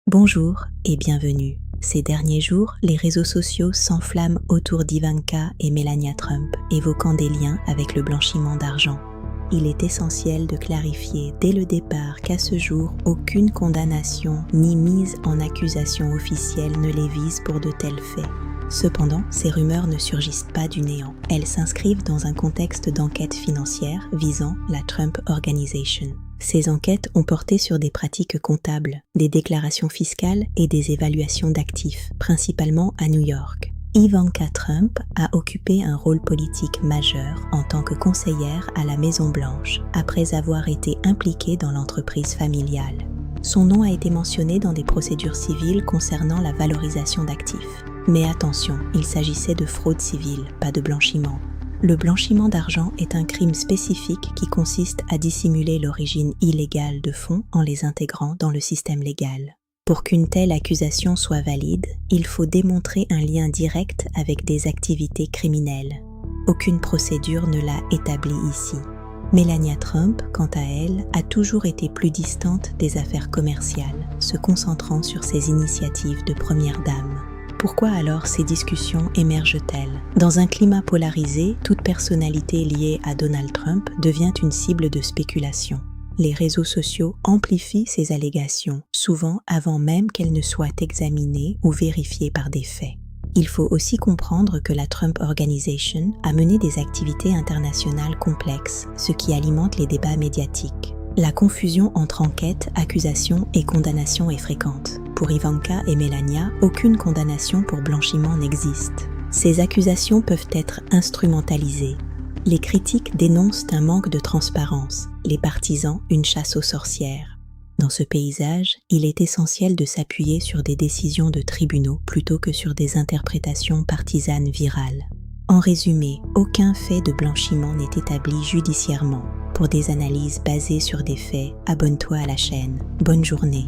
Bonjour et bienvenue. Ces derniers jours, les réseaux sociaux s'enflamment autour d'Ivanka et Melania Trump, évoquant des liens avec le blanchiment d'argent. Il est essentiel de clarifier dès le départ qu'à ce jour, aucune condamnation ni mise en accusation officielle ne les vise pour de tels faits. Cependant, ces rumeurs ne surgissent pas du néant. Elles s'inscrivent dans un contexte d'enquête financière visant la Trump Organization. Ces enquêtes ont porté sur des pratiques comptables, des déclarations fiscales et des évaluations d'actifs, principalement à New York. Ivanka Trump a occupé un rôle politique majeur en tant que conseillère à la Maison-Blanche, après avoir été impliquée dans l'entreprise familiale. Son nom a été mentionné dans des procédures civiles concernant la valorisation d'actifs. Mais attention, il s'agissait de fraude civile, pas de blanchiment. Le blanchiment d'argent est un crime spécifique qui consiste à dissimuler l'origine illégale de fonds en les intégrant dans le système légal. Pour qu'une telle accusation soit valide, il faut démontrer un lien direct avec des activités criminelles. Aucune procédure ne l'a établi ici. Melania Trump, quant à elle, a toujours été plus distante des affaires commerciales, se concentrant sur ses initiatives de première dame. Pourquoi alors ces discussions émergent-elles ? Dans un climat polarisé, toute personnalité liée à Donald Trump devient une cible de spéculation. Les réseaux sociaux amplifient ces allégations, souvent avant même qu'elles ne soient examinées ou vérifiées par des faits. Il faut aussi comprendre que la Trump Organization a mené des activités internationales complexes, ce qui alimente les débats médiatiques. La confusion entre enquête, accusation et condamnation est fréquente. Pour Ivanka et Melania, aucune condamnation pour blanchiment n'existe. Ces accusations peuvent être instrumentalisées. Les critiques dénoncent un manque de transparence, les partisans une chasse aux sorcières. Dans ce paysage, il est essentiel de s'appuyer sur des décisions de tribunaux plutôt que sur des interprétations partisanes virales. En résumé, aucun fait de blanchiment n'est établi judiciairement. Pour des analyses basées sur des faits, abonne-toi à la chaîne. Bonne journée.